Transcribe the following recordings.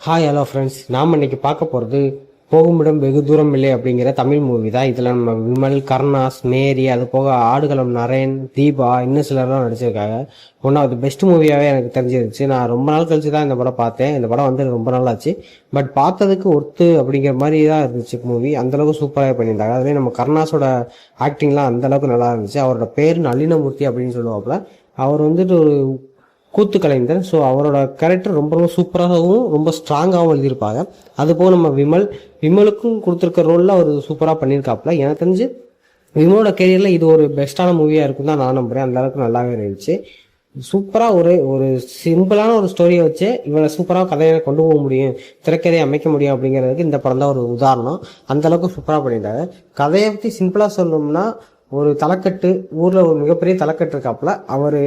Hi hello friends, நாம் இன்னைக்கு பார்க்க போகிறது போகுமிடம் வெகு தூரம் இல்லை அப்படிங்கிற தமிழ் மூவி தான். இதில் நம்ம விமல், கருணாஸ், மேரி, அது போக ஆடுகளம் நரேன், தீபா, இன்னும் சிலர்லாம் நடிச்சிருக்காங்க. ஒன் ஆஃப் தி பெஸ்ட் மூவியாகவே எனக்கு தெரிஞ்சிருச்சு. நான் ரொம்ப நாள் கழிச்சு தான் இந்த படம் பார்த்தேன். இந்த படம் வந்து ரொம்ப நாள் ஆச்சு. பட் பார்த்ததுக்கு ஒர்த்து அப்படிங்கிற மாதிரி தான் இருந்துச்சு மூவி. அந்தளவுக்கு சூப்பராக பண்ணியிருந்தாங்க. அதுலேயே நம்ம கருணாஸோட ஆக்டிங்லாம் அந்தளவுக்கு நல்லா இருந்துச்சு. அவரோட பேர் நளினமூர்த்தி அப்படின்னு சொல்லுவாப்புல. அவர் வந்துட்டு ஒரு கூத்து கலைஞர். ஸோ அவரோட கேரக்டர் ரொம்ப ரொம்ப சூப்பராகவும் ரொம்ப ஸ்ட்ராங்காகவும் எழுதியிருப்பாங்க. அதுபோக நம்ம விமலுக்கும் கொடுத்துருக்க ரோலில் அவர் சூப்பராக பண்ணியிருக்காப்புல. எனக்கு தெரிஞ்சு விமலோட கேரியரில் இது ஒரு பெஸ்ட்டான மூவியாக இருக்கும் தான் நான் நம்புகிறேன். அந்த அளவுக்கு நல்லாவே இருந்துச்சு. சூப்பராக ஒரு சிம்பிளான ஒரு ஸ்டோரியை வச்சு இவனை சூப்பராக கதையை கொண்டு போக முடியும், திரைக்கதையை அமைக்க முடியும் அப்படிங்கிறதுக்கு இந்த படம் தான் ஒரு உதாரணம். அந்த அளவுக்கு சூப்பராக பண்ணிட்டாங்க. கதையை பற்றி சிம்பிளாக சொல்லணும்னா, ஒரு தலைக்கட்டு ஊரில் ஒரு மிகப்பெரிய தலைக்கட்டு இருக்காப்புல. அவர்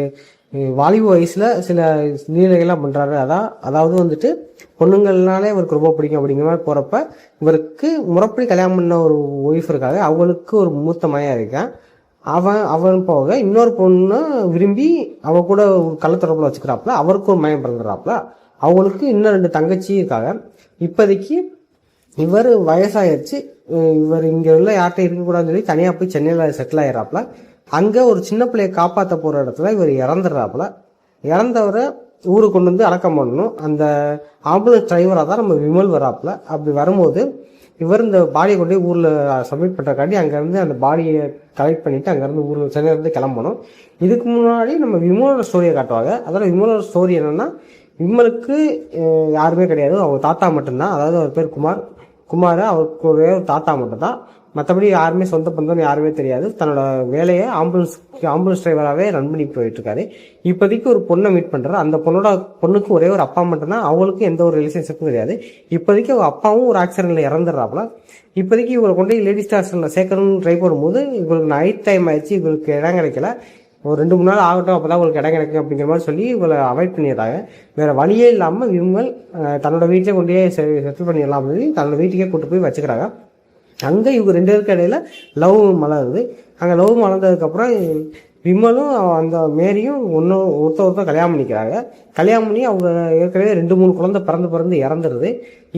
வாலிப வயசில் சில லீலைகள்லாம் பண்ணுறாரு. அதாவது வந்துட்டு பொண்ணுங்கள்னாலே இவருக்கு ரொம்ப பிடிக்கும் அப்படிங்கிற மாதிரி போகிறப்ப இவருக்கு முறைப்படி கல்யாணம் பண்ண ஒரு ஒய்ஃப் இருக்காங்க. அவங்களுக்கு ஒரு மூத்த மயம் இருக்கான். அவன் போக இன்னொரு பொண்ணு விரும்பி அவ கூட கள்ளத்தொடர்பில் வச்சுக்கிறாப்புல. அவருக்கு ஒரு மயம் பிறந்துடுறாப்புல. அவங்களுக்கு இன்னும் 2 தங்கச்சி இருக்காங்க. இப்போதைக்கு இவர் வயசாகிடுச்சு. இவர் இங்கே உள்ள யார்கிட்ட இருக்கக்கூடாதுன்னு சொல்லி தனியாக போய் சென்னையில் செட்டில் ஆயிடுறாப்புல. அங்கே ஒரு சின்ன பிள்ளையை காப்பாற்ற போகிற இடத்துல இவர் இறந்துடுறாப்புல. இறந்தவரை ஊருக்கு கொண்டு வந்து அடக்கம் பண்ணணும். அந்த ஆம்புலன்ஸ் டிரைவராக தான் நம்ம விமல் வராப்புல. அப்படி வரும்போது இவர் இந்த பாடியை கொண்டு போய் ஊரில் சப்மிட் பண்ணுறக்காட்டி அங்கேருந்து அந்த பாடியை கலெக்ட் பண்ணிவிட்டு அங்கேருந்து ஊரில் சென்னையிலேருந்து கிளம்பணும். இதுக்கு முன்னாடி நம்ம விமலோட ஸ்டோரியை காட்டுவாங்க. அதோட விமலோட ஸ்டோரி என்னென்னா, விமலுக்கு யாருமே கிடையாது, அவங்க தாத்தா மட்டும்தான். அதாவது அவர் பேர் குமார். அவருக்கு ஒரே ஒரு தாத்தா மட்டும்தான். மற்றபடி யாருமே சொந்த பந்தம் யாருமே தெரியாது. தன்னோட வேலையை ஆம்புலன்ஸ் டிரைவராகவே ரன் பண்ணி போயிட்டு இருக்காரு. இப்போதைக்கு ஒரு பொண்ணை மீட் பண்ணுறாரு. அந்த பொண்ணுக்கு ஒரே ஒரு அப்பா மட்டும்தான். அவங்களுக்கு எந்த ஒரு ரிலேஷன்ஷிப்பும் கிடையாது. இப்போதைக்கு அவங்க அப்பாவும் ஒரு ஆக்சிடென்ட்ல இறந்துடுறாப்புல. இப்போதைக்கு இவரை கொண்டு லேடிஸ் ஹாஸ்டலில் சேர்க்கணும்னு ட்ரை பண்ணும்போது இவங்களுக்கு நைட் டைம் ஆயிடுச்சு. இவங்களுக்கு இடம் கிடைக்கல. ஒரு 2-3 நாள் ஆகட்டும், அப்போ தான் உங்களுக்கு இடம் கிடைக்கும் அப்படிங்கிற மாதிரி சொல்லி இவங்களை அவாய்ட் பண்ணிடுறாங்க. வேறு வழியே இல்லாமல் விமல் தன்னோட வீட்டிலே கொண்டே செட்டில் பண்ணிடலாம் அப்படின்னு சொல்லி தன்னோட வீட்டுக்கே கூட்டு போய் வச்சுக்கிறாங்க. அங்கே இவங்க 2 பேருக்கு இடையில லவ் மலருது. அங்கே லவ் மலர்ந்ததுக்கப்புறம் விமலும் அந்த மேரியும் ஒருத்தர் கல்யாணம் பண்ணிக்கிறாங்க. கல்யாணம் பண்ணி அவங்க ஏற்கனவே 2-3 குழந்தை பிறந்து இறந்துருது.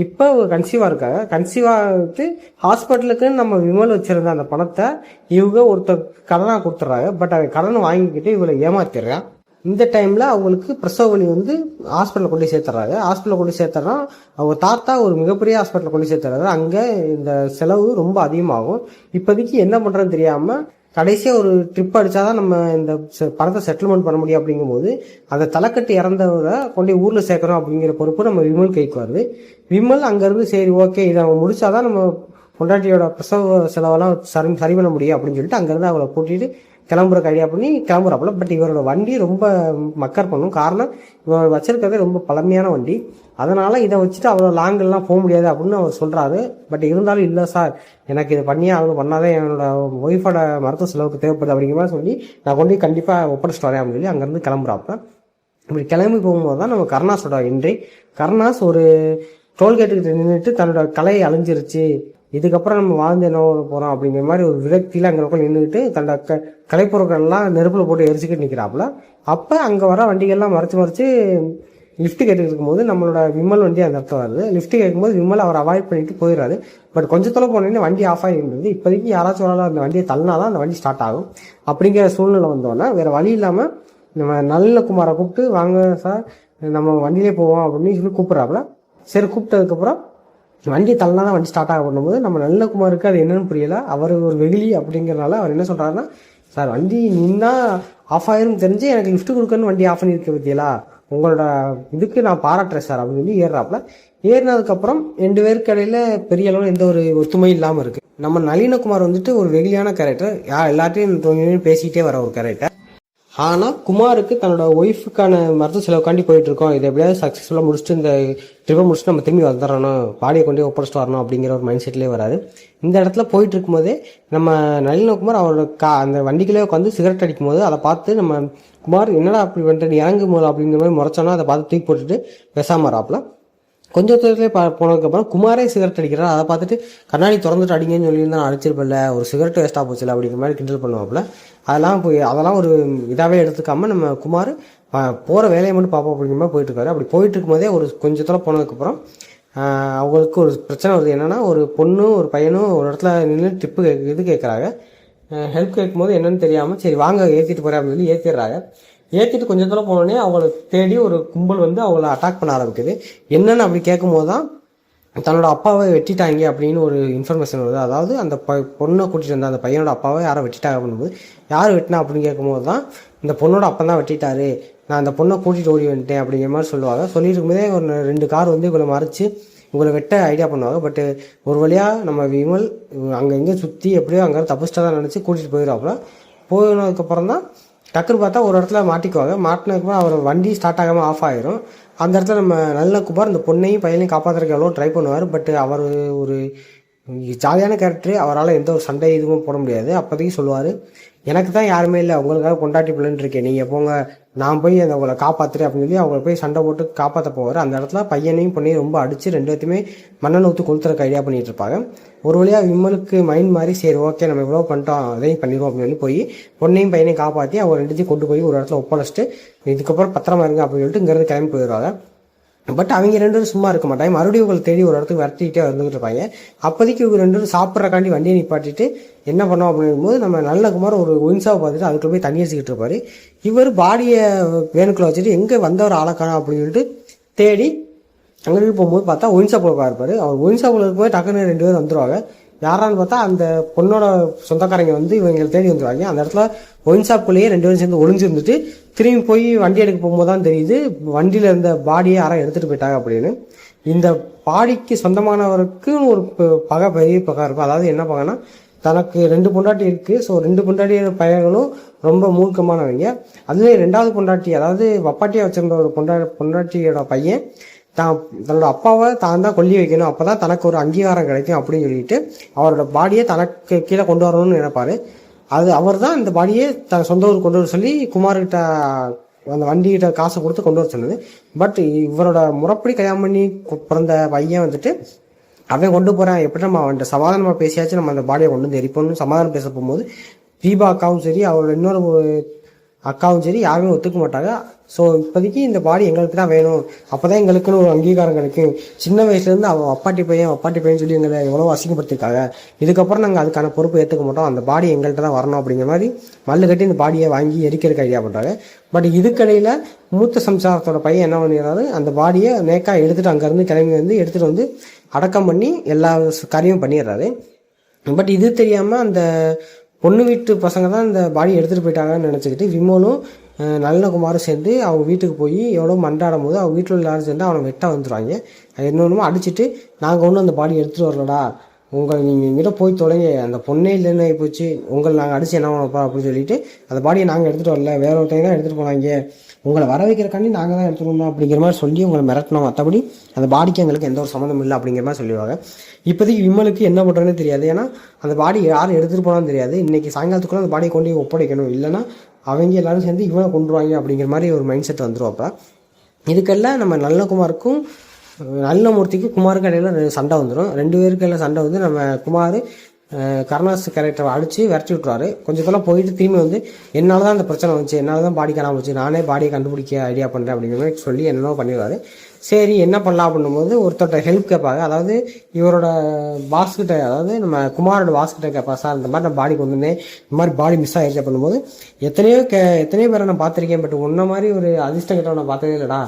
இப்போ கன்சீவாக இருக்காங்க. கன்சீவாகிட்டு ஹாஸ்பிட்டலுக்குன்னு நம்ம விமல் வச்சுருந்த அந்த பணத்தை இவங்க ஒருத்தர் கடனாக கொடுத்துட்றாங்க. பட் அவன் கடனை வாங்கிக்கிட்டு இவளை ஏமாத்திடுறான். இந்த டைமில் அவங்களுக்கு பிரசவ வலி வந்து ஹாஸ்பிட்டலில் கொண்டு சேர்த்துறாங்க. ஹாஸ்பிட்டலில் கொண்டு சேர்த்துறா அவங்க தாத்தா ஒரு மிகப்பெரிய ஹாஸ்பிட்டலில் கொண்டு சேர்த்துறாரு. அங்கே இந்த செலவு ரொம்ப அதிகமாகும். இப்போதைக்கு என்ன பண்ணுறதுன்னு தெரியாமல் கடைசியாக ஒரு ட்ரிப் அடித்தாதான் நம்ம இந்த பணத்தை செட்டில்மெண்ட் பண்ண முடியும். அப்படிங்கும்போது அந்த தலைக்கட்டு இறந்தவரை கொண்டு ஊரில் சேர்க்கணும் அப்படிங்கிற பொறுப்பு நம்ம விமல் கைக்கு வருது. விமல் அங்கேருந்து சரி ஓகே இதை அவங்க முடிச்சாதான் நம்ம பொண்டாட்டியோட பிரசவ செலவெல்லாம் சரி பண்ண முடியும் அப்படின்னு சொல்லிட்டு அங்கேருந்து அவளை கூட்டிகிட்டு கிளம்புறக்கு ஐடியா பண்ணி கிளம்புறாப்புல. பட் இவரோட வண்டி ரொம்ப மக்கர் பண்ணும். காரணம், இவர் வச்சிருக்கிறதே ரொம்ப பழமையான வண்டி. அதனால இதை வச்சுட்டு அவ்வளோ லாங்கெல்லாம் போக முடியாது அப்படின்னு அவர் சொல்கிறாரு. பட் இருந்தாலும் இல்லை சார், எனக்கு இதை பண்ணியே அவங்க பண்ணாதான் என்னோட ஒய்ஃபோட மருத்துவ செலவுக்கு தேவைப்படுது அப்படிங்கிற மாதிரி சொல்லி நான் கொண்டு கண்டிப்பாக ஒப்படைச்சிட்டு வரேன் அப்படின்னு சொல்லி அங்கேருந்து கிளம்புறாப்ப. இப்படி கிளம்பி போகும்போது தான் நம்ம கருணாஸோட என்ட்ரி. கருணாஸ் ஒரு டோல்கேட்டுக்கிட்ட நின்றுட்டு தன்னோட கலையை அழிஞ்சிருச்சு, இதுக்கப்புறம் நம்ம வாழ்ந்து என்ன போகிறோம் அப்படிங்கிற மாதிரி ஒரு விரக்தியில் அங்கே நின்றுக்கிட்டு தன்னோட கலைப்பொருட்கள்லாம் நெருப்பில் போட்டு எரிச்சுக்கிட்டு நிற்கிறாப்புல. அப்போ அங்கே வர வண்டிகள்லாம் மறைச்சு லிஃப்ட் கேட்டுக்கிட்டு இருக்கும்போது நம்மளோட விமல் வண்டி அந்த இடத்துல வருது. லிஃப்ட் கேட்கும்போது விமல் அவர் அவாய்ட் பண்ணிட்டு போயிடுறாரு. பட் கொஞ்சம் தொலை போனோடனே வண்டி ஆஃப் ஆகி இருந்தது. இப்போதைக்கு யாராச்சும் வரலாம் அந்த வண்டியை தள்ளினாதான் அந்த வண்டி ஸ்டார்ட் ஆகும். அப்படிங்கிற சூழ்நிலை வந்தோன்னா வேறு வழி இல்லாமல் நம்ம நல்லகுமாரை கூப்பிட்டு வாங்க சார் நம்ம வண்டியிலே போவோம் அப்படின்னு சொல்லி கூப்பிட்றாப்புல. சரி கூப்பிட்டதுக்கப்புறம் வண்டி தள்ளனா வண்டி ஸ்டார்ட் ஆக பண்ணும்போது நம்ம நல்லகுமாருக்கு அது என்னன்னு புரியல. அவர் ஒரு வெகுளி அப்படிங்கிறனால அவர் என்ன சொல்கிறாருன்னா, சார் வண்டி நின்னா ஆஃப் ஆயிரும் தெரிஞ்சு எனக்கு லிஃப்ட் கொடுக்கணும்னு வண்டி ஆஃப் பண்ணியிருக்க பற்றியலா, உங்களோட இதுக்கு நான் பாராட்டுறேன் சார் அப்படின்னு சொல்லி ஏறுறாப்புல. ஏறினதுக்கப்புறம் 2 பேருக்கு இடையில பெரிய அளவில் எந்த ஒரு ஒத்துமை இல்லாமல் இருக்குது. நம்ம நளினகுமார் வந்துட்டு ஒரு வெகுளியான கேரக்டர், எல்லாத்தையும் பேசிக்கிட்டே வர ஒரு கேரக்டர். ஆனால் குமாருக்கு தன்னோட ஒய்ஃபுக்கான மருத்துவ செலவுக்காண்டி போயிட்டு இருக்கோம், இதை எப்படியாவது சக்ஸஸ்ஃபுல்லாக முடிச்சுட்டு இந்த ட்ரிப்பை முடிச்சுட்டு நம்ம திரும்பி வந்துடணும், பாடியை கொண்டு ஒப்படைச்சிட்டு வரணும் அப்படிங்கிற ஒரு மைண்ட் செட்லேயே வராது. இந்த இடத்துல போயிட்டு இருக்கும்போதே நம்ம நளினகுமார் அவரோட அந்த வண்டிக்குள்ளே உட்காந்து சிகரெட் அடிக்கும் போது அதை பார்த்து நம்ம குமார் என்னடா அப்படி வந்துட்டு இறங்கும் போது அப்படிங்கிற மாதிரி முறைச்சோன்னா அதை பார்த்து தூக்கி போட்டுட்டு பேசாம வராப்புல. கொஞ்சம் தூரத்துலேயே போனதுக்கப்புறம் குமாரே சிகரெட் அடிக்கிறார். அதை பார்த்துட்டு கண்ணாடி திறந்துட்டு அடிங்கன்னு சொல்லியிருந்தா நான் அடிச்சிருப்பில்ல, ஒரு சிகரெட் வேஸ்ட்டாக போச்சுல அப்படிங்கிற மாதிரி கிண்டல் பண்ணுவாப்புல. அதெல்லாம் ஒரு இதாகவே எடுத்துக்காமல் நம்ம குமார் போகிற வேலையை மட்டும் பார்ப்போம் அப்படிங்கிற மாதிரி போயிட்டுருக்காரு. அப்படி போயிட்டு இருக்கும்போதே ஒரு கொஞ்சம் தூரம் போனதுக்கப்புறம் அவங்களுக்கு ஒரு பிரச்சனை வருது. என்னென்னா, ஒரு பொண்ணும் ஒரு பையனும் ஒரு இடத்துல நின்று டிப்பு கேட்குறாங்க. ஹெல்ப் கேட்கும்போது என்னன்னு தெரியாமல் சரி வாங்க ஏற்றிட்டு போகிறேன் அப்படின்னு சொல்லி ஏற்றிடுறாங்க. ஏற்றிட்டு கொஞ்சம் தூரம் போனோடனே அவங்கள தேடி ஒரு கும்பல் வந்து அவங்கள அட்டாக் பண்ண ஆரம்பிக்குது. என்னென்னு அப்படி கேட்கும்போது தான் தன்னோட அப்பாவை வெட்டிட்டாங்க அப்படின்னு ஒரு இன்ஃபர்மேஷன் வருது. அதாவது அந்த பொண்ணை கூட்டிகிட்டு வந்த அந்த பையனோட அப்பாவை யாரை வெட்டிட்டாங்க அப்படின்போது, யார் வெட்டினா அப்படின்னு கேட்கும்போது தான் இந்த பொண்ணோட அப்பா தான் வெட்டிட்டாரு, நான் அந்த பொண்ணை கூட்டிகிட்டு ஓடி வந்துட்டேன் அப்படிங்கிற மாதிரி சொல்லுவாங்க. சொல்லிட்டு இருக்கும்போதே ஒரு 2 கார் வந்து இவங்களை மறைச்சி இவங்களை வெட்ட ஐடியா பண்ணுவாங்க. பட்டு ஒரு வழியாக நம்ம விமல் அங்கே இங்கே சுற்றி எப்படியோ அங்கே தப்பிச்சிட்டா தான் நினச்சி கூட்டிகிட்டு போயிடுவாப்புல. போனதுக்கப்புறம் தான் டக்குன்னு பார்த்தா ஒரு இடத்துல மாட்டிக்குவாங்க. மாட்டினதுக்கப்புறம் அவர் வண்டி ஸ்டார்ட் ஆகாமல் ஆஃப் ஆகிரும். அந்த இடத்துல நம்ம நல்ல குமார் இந்த பொண்ணையும் பையனையும் காப்பாற்றுறதுக்கு எவ்வளோ ட்ரை பண்ணுவார். பட் அவர் ஒரு ஜாலியான கேரக்டரு, அவரால் எந்த ஒரு சண்டை இதுவும் போட முடியாது. அப்போதைக்கு சொல்லுவார், எனக்கு தான் யாருமே இல்லை, உங்களுக்காக பொண்டாட்டி பிள்ளைன்னு இருக்கேன், நீங்கள் போங்க, நான் போய் அந்த உங்களை காப்பாற்றுறேன் அப்படின்னு சொல்லி அவங்கள போய் சண்டை போட்டு காப்பாற்ற போவார். அந்த இடத்துல பையனையும் பொண்ணையும் ரொம்ப அடித்து 2 பேர்த்துமே மண்ணெண்ணெய் ஊற்றி கொளுத்துறதுக்கு ஐடியா பண்ணிகிட்டு இருப்பாங்க. ஒரு வழியாக விமலுக்கு மைண்ட் மாதிரி சரி ஓகே நம்ம இவ்வளோ பண்ணிட்டோம் அதையும் பண்ணிடுவோம் அப்படின்னு சொல்லி போய் பொண்ணையும் பையனையும் காப்பாற்றி அவங்க 2த்தையும் கொண்டு போய் ஒரு இடத்துல ஒப்படைச்சிட்டு இதுக்கப்புறம் பத்திரமா இருங்க அப்படின்னு சொல்லிட்டு இங்கேருந்து கிளம்பி போயிடுவாங்க. பட் அவங்க 2 பேரும் சும்மா இருக்க மாட்டாங்க, மறுபடியும் உங்களை தேடி ஒரு இடத்துக்கு விரட்டிகிட்டே வந்துட்டு இருப்பாங்க. அப்போதைக்கு இவங்க 2 பேரும் சாப்பிட்றக்காண்டி வண்டியை நிப்பாட்டிட்டு என்ன பண்ணோம் அப்படிங்கும்போது நம்ம நல்ல குமார் ஒரு ஒயின்ஸாவை பார்த்துட்டு அதுக்குள்ள போய் தண்ணி அடிச்சுக்கிட்டு இருப்பாரு. இவர் பாடியை வேணுக்குள்ள வச்சுட்டு எங்கே வந்தவர் ஆளக்கானா அப்படின்னு சொல்லிட்டு தேடி அங்கே போகும்போது பார்த்தா ஒயின்ஷாப்பில் இருப்பார். அவர் ஒயின்ஷாப்பில் இருக்கும்போது டக்குன்னு 2 பேர் வந்துடுவாங்க. யாரான்னு பார்த்தா அந்த பொண்ணோட சொந்தக்காரங்க வந்து இவங்களை தேடி வந்துடுவாங்க. அந்த இடத்துல ஒயின்ஷாப்புக்குள்ளேயே 2 பேரும் சேர்ந்து ஒளிஞ்சிருந்துட்டு திரும்பி போய் வண்டி எடுக்க போகும்போது தான் தெரியுது வண்டியில் இருந்த பாடியை யாரும் எடுத்துகிட்டு போயிட்டாங்க அப்படின்னு. இந்த பாடிக்கு சொந்தமானவருக்கு ஒரு பெரிய பகை இருக்கும். அதாவது என்ன பகைன்னா, தனக்கு 2 பொண்டாட்டி இருக்குது. ஸோ 2 பொண்டாட்டி பையன்களும் ரொம்ப மூர்க்கமானவங்க. அதுலேயே 2வது பொண்டாட்டி, அதாவது வப்பாட்டியாக வச்சிருந்த ஒரு பொண்டாட்டியோட பையன் தன்னோட அப்பாவை தான் கொல்லி வைக்கணும், அப்போ தான் தனக்கு ஒரு அங்கீகாரம் கிடைக்கும் அப்படின்னு சொல்லிட்டு அவரோட பாடியை தனக்கு கீழே கொண்டு வரணும்னு நினைப்பாரு. அவர் தான் இந்த பாடியை சொந்த ஊருக்கு கொண்டு வர சொல்லி குமார்கிட்ட அந்த வண்டிகிட்ட காசை கொடுத்து கொண்டு வர சொன்னது. பட் இவரோட முறைப்படி கல்யாணம் பண்ணி பிறந்த பையன் வந்துட்டு அவன் கொண்டு போகிறான், எப்படி நம்ம அவன்கிட்ட சமாதானமாக பேசியாச்சும் நம்ம அந்த பாடியை கொண்டு வந்து எரிப்போம்னு சமாதானம் பேச போகும்போது தீபா அக்காவும் சரி அவரோட இன்னொரு அக்காவும் சரி யாருமே ஒத்துக்க மாட்டாங்க. ஸோ இப்போதைக்கு இந்த பாடி எங்களுக்கு தான் வேணும், அப்போ தான் எங்களுக்குன்னு ஒரு அங்கீகாரம் கிடைக்கும். சின்ன வயசுலேருந்து அவன் அப்பாட்டி பையன் சொல்லி எங்களை எவ்வளோ அசிங்கப்படுத்திருக்காங்க, இதுக்கப்புறம் நாங்கள் அதுக்கான பொறுப்பை ஏற்றுக்க மாட்டோம், அந்த பாடி எங்கள்கிட்ட தான் வரணும் அப்படிங்கிற மாதிரி மல்லு கட்டி இந்த பாடியை வாங்கி எரிக்கிறதுக்கு ஐடியா பண்ணுறாங்க. பட் இதுக்கடையில் மூத்த சம்சாரத்தோட பையன் என்ன பண்ணிடுறாரு, அந்த பாடியை நேக்காக எடுத்துகிட்டு அங்கேருந்து கிளம்பி வந்து எடுத்துகிட்டு வந்து அடக்கம் பண்ணி எல்லா காரியமும் பண்ணிடுறாரு. பட் இது தெரியாமல் அந்த பொண்ணு வீட்டு பசங்க தான் இந்த பாடி எடுத்துகிட்டு போயிட்டாங்கன்னு நினச்சிக்கிட்டு விமலும் நல்லகுமாரும் சேர்ந்து அவங்க வீட்டுக்கு போய் எவ்வளோ மண்டாடும் போது அவங்க வீட்டில் எல்லாரும் சேர்ந்து அவனை வெட்ட வந்துடுவாங்க. என்னொன்றுமோ அடிச்சுட்டு நாங்கள் ஒன்றும் அந்த பாடி எடுத்துகிட்டு வரலடா, நீங்கள் இங்கிட்ட போய் தொலைங்க, அந்த பொண்ணே இல்லைன்னு ஆகிப்போச்சு, உங்களை நாங்கள் அடித்து என்ன பண்ணப்பா அப்படின்னு சொல்லிட்டு அந்த பாடியை நாங்கள் எடுத்துகிட்டு வரல, வேற ஒருத்தங்க தான் எடுத்துகிட்டு போனாங்க, உங்களை வர வைக்கிறக்காண்டி நாங்கள் தான் எடுத்துகிட்டு வந்தோம் அப்படிங்கிற மாதிரி சொல்லி உங்களை மிரட்டணும், மற்றபடி அந்த பாடிக்கு எங்களுக்கு எந்த ஒரு சம்மந்தம் இல்லை அப்படிங்கிற மாதிரி சொல்லிடுவாங்க. இப்போதைக்கு விமலுக்கு என்ன பண்ணுறதுன்னு தெரியாது, ஏன்னா அந்த பாடி யாரும் எடுத்துகிட்டு போனாலும் தெரியாது. இன்றைக்கி சாயங்காலத்துக்குள்ளே அந்த பாடியை கொண்டு ஒப்படைக்கணும், இல்லைன்னா அவங்க எல்லாரும் சேர்ந்து இவனை கொண்டுருவாங்க அப்படிங்கிற மாதிரி ஒரு மைண்ட் செட் வந்துடும். அப்போ இதுக்கெல்லாம் நம்ம நல்லகுமாருக்கும் நல்லமூர்த்திக்கும் குமாருக்கு இடையில சண்டை வந்துடும். 2 பேருக்கு எல்லாம் சண்டை வந்து நம்ம குமார் கருணாஸ் கேரக்டரை அடித்து விரட்டி விட்டுருவாரு. கொஞ்சம் தூரம் போயிட்டு திரும்பி வந்து என்னால் தான் அந்த பிரச்சனை வந்துச்சு, என்னால் தான் பாடி காணாமல் போச்சு, நானே பாடியை கண்டுபிடிக்க ஐடியா பண்ணுறேன் அப்படிங்கிற மாதிரி சொல்லி என்னென்னோ பண்ணிடுவார். சரி என்ன பண்ணலாம் அப்படின்னும்போது ஒருத்தர்கிட்ட ஹெல்ப் கேட்பாங்க. அதாவது இவரோட பாஸ்கிட்ட, அதாவது நம்ம குமாரோட பாஸ்கிட்ட கேட்பா, சார் இந்த மாதிரி நான் பாடி கொண்டு வந்தேன், இந்த மாதிரி பாடி மிஸ் ஆகிடுச்சு பண்ணும்போது எத்தனையோ பேரை நான் பார்த்துருக்கேன், பட் உன்ன மாதிரி ஒரு அதிர்ஷ்டம் கிட்ட நான் பார்த்ததே இல்லைடா,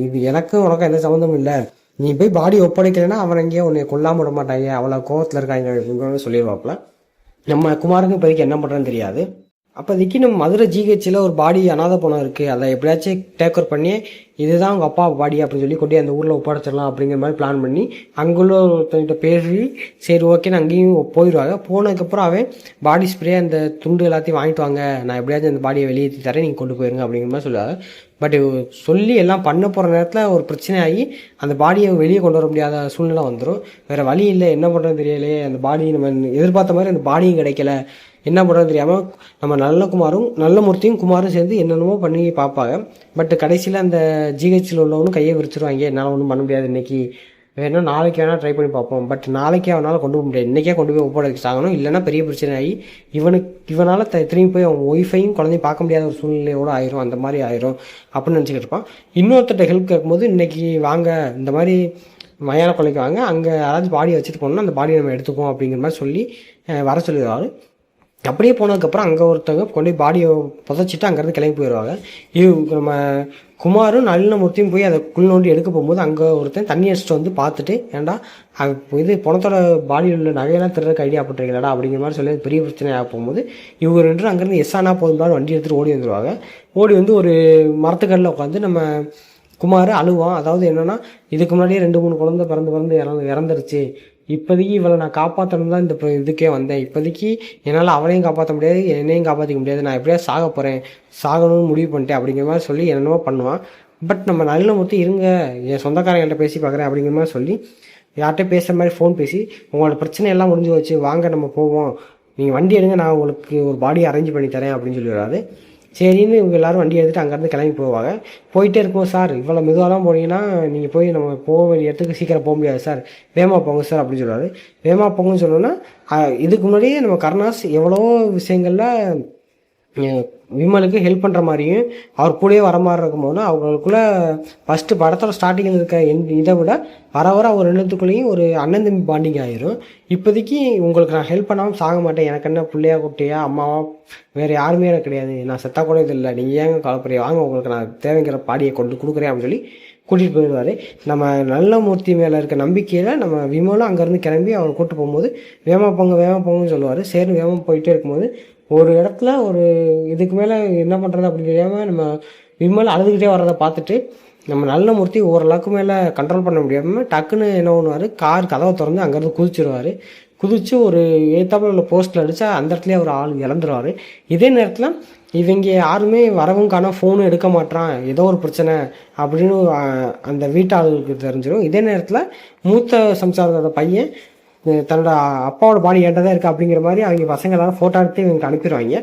இது எனக்கும் உனக்கும் எந்த சம்மந்தமும் இல்லை, நீ போய் பாடி ஒப்படைக்கலைன்னா அவன் எங்கேயோ உன்னை கொல்லாமல் விட மாட்டாங்க, அவ்வளோ கோவத்தில் இருக்காங்க அப்படின்னு சொல்லிடுவாப்புல. நம்ம குமாருக்கு இப்போதைக்கு என்ன பண்ணுறதுன்னு தெரியாது. அப்போதைக்கு நம்ம மதுரை ஜிஹெச்சில் ஒரு பாடி அனாதை பணம் இருக்குது, அதை எப்படியாச்சும் டேக் ஓவர் பண்ணி இதுதான் உங்கள் அப்பா பாடி அப்படின்னு சொல்லி கொண்டு அந்த ஊரில் ஒப்படைச்சிடலாம் அப்படிங்கிற மாதிரி பிளான் பண்ணி அங்குள்ள ஒருத்தங்கிட்ட பேசி சரி ஓகேன்னு அங்கேயும் போயிடுவாங்க. போனதுக்கப்புறம் அவன் பாடி ஸ்ப்ரே அந்த துண்டு எல்லாத்தையும் வாங்கிட்டு வாங்க, நான் எப்படியாச்சும் அந்த பாடியை வெளியேற்றி தரேன், நீங்கள் கொண்டு போயிருங்க அப்படிங்கிற மாதிரி சொல்லுவாங்க. பட் சொல்லி எல்லாம் பண்ண போகிற நேரத்தில் ஒரு பிரச்சனை ஆகி அந்த பாடியை வெளியே கொண்டு வர முடியாத சூழ்நிலை வந்துடும். வேறு வழி இல்லை, என்ன பண்ணுறது தெரியலையே, அந்த பாடி நம்ம எதிர்பார்த்த மாதிரி அந்த பாடியும் கிடைக்கல, என்ன பண்ணுறது தெரியாமல் நம்ம நல்ல மூர்த்தியும் குமாரும் சேர்ந்து என்னென்னமோ பண்ணி பார்ப்பாங்க. பட் கடைசியில் அந்த ஜிஹெச்சில் உள்ளவனும் கையை விரிச்சிருவாங்க, என்னால் ஒன்றும் பண்ண முடியாது, இன்றைக்கி வேணால் நாளைக்கு வேணால் ட்ரை பண்ணி பார்ப்போம், பட் நாளைக்கே அவனால் கொண்டு போக முடியாது, இன்றைக்கே கொண்டு போய் ஒப்படைச்சாகணும், இல்லைனா பெரிய பிரச்சனை ஆகி இவனால் திரும்பி போய் அவன் ஒய்ஃபையும் குழந்தையும் பார்க்க முடியாத ஒரு சூழ்நிலையோடு ஆயிரும், அந்த மாதிரி ஆயிரும் அப்படின்னு நினச்சிக்கிட்டு இருப்பான். இன்னொருத்தட்ட ஹெல்ப் கேட்கும்போது இன்றைக்கி வாங்க இந்த மாதிரி மயான கொலைக்கு வாங்க, அங்கே யாராவது பாடியை வச்சுட்டு போனோம்னா அந்த பாடியை நம்ம எடுத்துப்போம் அப்படிங்கிற மாதிரி சொல்லி வர சொல்லிடுவார். அப்படியே போனதுக்கப்புறம் அங்கே ஒருத்தவங்க கொண்டு போய் பாடியை புதைச்சிட்டு அங்கேருந்து கிளம்பி போயிடுவாங்க. நம்ம குமாரும் நளினமூர்த்தியும் போய் அதை நோண்டி எடுக்க போகும்போது அங்கே ஒருத்தன் தண்ணி அடிச்சுட்டு வந்து பார்த்துட்டு, ஏன்டா இது பணத்தோட பாடியில் உள்ள நகையெல்லாம் திருறக்கு ஐடியா பண்ணுறீங்களாடா அப்படிங்கிற மாதிரி சொல்லி பெரிய பிரச்சனையாக போகும்போது இவங்க ரெண்டு அங்கேருந்து எஸ்ஸானா போதும்பாலும் வண்டி எடுத்துகிட்டு ஓடி வந்துடுவாங்க. ஓடி வந்து ஒரு மரத்துக்கல்லில் உட்காந்து நம்ம குமார் அழுவான். அதாவது என்னென்னா, இதுக்கு முன்னாடியே 2-3 குழந்தை பிறந்து இறந்துருச்சு, இப்போதைக்கு இவளை நான் காப்பாற்றணும் தான் இந்த இதுக்கே வந்தேன், இப்போதைக்கு என்னால் அவளையும் காப்பாற்ற முடியாது, என்னையும் காப்பாற்றிக்க முடியாது, நான் எப்படியா சாக போகிறேன், சாகணும்னு முடிவு பண்ணிட்டேன் அப்படிங்கிற மாதிரி சொல்லி என்னென்னமோ பண்ணுவான். பட் நம்ம நளினமூர்த்தி இருங்க, என் சொந்தக்காரங்கள்ட்ட பேசி பார்க்குறேன் அப்படிங்கிற மாதிரி சொல்லி யார்கிட்ட பேசுகிற மாதிரி ஃபோன் பேசி, உங்களோட பிரச்சனை எல்லாம் முடிஞ்சு வச்சு வாங்க நம்ம போவோம், நீங்கள் வண்டி எடுங்க, நான் உங்களுக்கு ஒரு பாடியை அரேஞ்ச் பண்ணி தரேன் அப்படின்னு சொல்லிடுறாரு. சரின்னு இவங்க எல்லோரும் வண்டி எடுத்துகிட்டு அங்கேருந்து கிளம்பி போவாங்க. போயிட்டே இருக்கும், சார் இவ்வளோ மெதுவாக போனீங்கன்னா நீங்கள் போய் நம்ம போக வேண்டிய இடத்துக்கு சீக்கிரம் போக முடியாது சார், வேகமாக போங்க சார் அப்படின்னு சொல்லுவார். வேகமாக போங்கன்னு சொன்னோன்னா, இதுக்கு முன்னாடியே நம்ம கருணாஸ் எவ்வளோ விஷயங்களில் விமலுக்கு ஹெல்ப் பண்ணுற மாதிரியும் அவர் கூடயே வர மாதிரி இருக்கும்போது அவங்களுக்குள்ளே ஃபஸ்ட்டு படத்தோட ஸ்டார்டிங்கில் இருக்க இதை விட வர அவர் ரெண்டுத்துக்குள்ளேயும் ஒரு அண்ணன் தம்பி பாண்டிங் ஆயிரும். இப்போதைக்கு உங்களுக்கு நான் ஹெல்ப் பண்ணாமல் சாக மாட்டேன், எனக்கு என்ன பிள்ளையா குட்டியா அம்மாவா வேறு யாருமே எனக்கு கிடையாது, நான் செத்தா கூட இது இல்லை, நீங்கள் ஏங்க கலப்புறையா, வாங்க உங்களுக்கு நான் தேவைங்கிற பாடியை கொண்டு கொடுக்குறேன் அப்படின்னு சொல்லி கூட்டிகிட்டு போயிடுவார். நம்ம நளினமூர்த்தி மேலே இருக்க நம்பிக்கையில் நம்ம விமலும் அங்கேருந்து கிளம்பி அவர் கூப்பிட்டு போகும்போது வேகமாக போங்கன்னு சொல்லுவார். சரி வேகமாக போயிட்டே இருக்கும்போது ஒரு இடத்துல ஒரு இதுக்கு மேலே என்ன பண்ணுறது அப்படின்னு தெரியாமல் நம்ம விமல் அழுதுகிட்டே வர்றதை பார்த்துட்டு நம்ம நளினமூர்த்தி ஓரளவுக்கு மேலே கண்ட்ரோல் பண்ண முடியாமல் டக்குன்னு என்ன பண்ணுவார், கார் கதவை திறந்து அங்கேருந்து குதிச்சு ஒரு ஏத்தாப்பில் உள்ள போஸ்ட்டில் அடித்தா அந்த இடத்துலேயே ஒரு ஆள் இறந்துருவார். இதே நேரத்தில் இவங்க யாருமே வரவும் காண ஃபோனும் எடுக்க மாட்டான், ஏதோ ஒரு பிரச்சனை அப்படின்னு அந்த வீட்டாளுக்கு தெரிஞ்சிடும். இதே நேரத்தில் மூத்த சம்சாரத்தோட பையன் தன்னோட அப்பாவோட பாடி ஏன்ட்ட தான் இருக்குது அப்படிங்கிற மாதிரி அவங்க பசங்க எல்லாரும் ஃபோட்டோ எடுத்து இவங்க அனுப்பிடுவாங்க.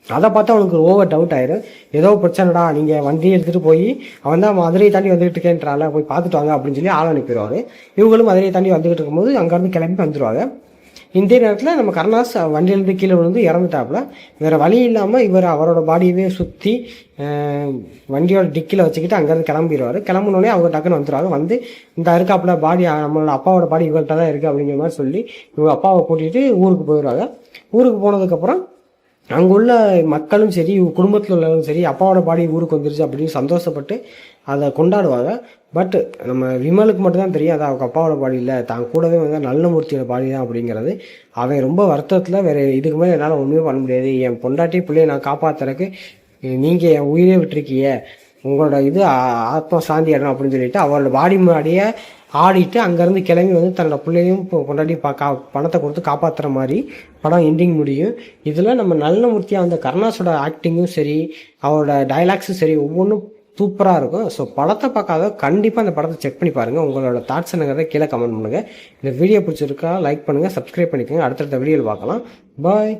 அதை பார்த்தா அவனுக்கு ஓவர் டவுட் ஆயிரும், ஏதோ பிரச்சனைடா, நீங்கள் வண்டி எடுத்துகிட்டு போய் அவன் தான் மதுரையை தாண்டி வந்துகிட்டு இருக்கேன்றால போய் பார்த்துட்டு வாங்க அப்படின்னு சொல்லி ஆள் அனுப்பிடுவார். இவங்களும் மதுரையை தாண்டி வந்துகிட்டு இருக்கும்போது அங்கேருந்து கிளம்பி வந்துடுவாங்க. இந்த நேரத்தில் நம்ம கருணாஸ் வண்டியிலேருந்து கீழே விழுந்து இறந்துட்டாப்புல. வேறு வழி இல்லாமல் இவர் அவரோட பாடியவே சுற்றி வண்டியோட டிக்கில் வச்சுக்கிட்டு அங்கேருந்து கிளம்பிடுவார். கிளம்புனோடனே அவங்க டக்குன்னு வந்துடுவாங்க. வந்து இந்த இருக்காப்புல பாடி நம்மளோட அப்பாவோட பாடி இவர்கிட்ட தான் இருக்குது அப்படிங்கிற மாதிரி சொல்லி இவங்க அப்பாவை கூட்டிகிட்டு ஊருக்கு போயிடுவாங்க. ஊருக்கு போனதுக்கப்புறம் அங்குள்ள மக்களும் சரி குடும்பத்தில் உள்ளவங்களும் சரி அப்பாவோட பாடி ஊருக்கு வந்துருச்சு அப்படின்னு சந்தோஷப்பட்டு அதை கொண்டாடுவாங்க. பட் நம்ம விமலுக்கு மட்டும்தான் தெரியும் அது அவங்க அப்பாவோட பாடி இல்லை, தான் கூடவே வந்து நளினமூர்த்தியோட பாடி தான் அப்படிங்கிறது. அவன் ரொம்ப வருத்தத்தில் வேறு இதுக்கு மேலே என்னால் ஒன்றுமே பண்ண முடியாது, என் பொண்டாட்டி பிள்ளையை நான் காப்பாற்றுறதுக்கு நீங்கள் என் உயிரே விட்டுருக்கீங்க, உங்களோட இது ஆத்மா சாந்தி இடம் அப்படின்னு சொல்லிட்டு அவரோட பாடி முன்னாடியே ஆடிட்டு அங்கேருந்து கிளம்பி வந்து தன்னோட பிள்ளையும் கொண்டாடி பணத்தை கொடுத்து காப்பாற்றுற மாதிரி படம் எண்டிங் முடியும். இதில் நம்ம நளினமூர்த்தியாக அந்த கருணாஸோட ஆக்டிங்கும் சரி அவரோட டைலாக்ஸும் சரி ஒவ்வொன்றும் சூப்பராக இருக்கும். ஸோ படத்தை பார்க்காத கண்டிப்பாக அந்த படத்தை செக் பண்ணி பாருங்கள். உங்களோட தாட்ஸ் என்னங்கிறத கீழே கமெண்ட் பண்ணுங்கள். இந்த வீடியோ பிடிச்சிருக்கா லைக் பண்ணுங்கள், சப்ஸ்கிரைப் பண்ணிக்கோங்க. அடுத்தடுத்த வீடியோவில் பார்க்கலாம். பாய்.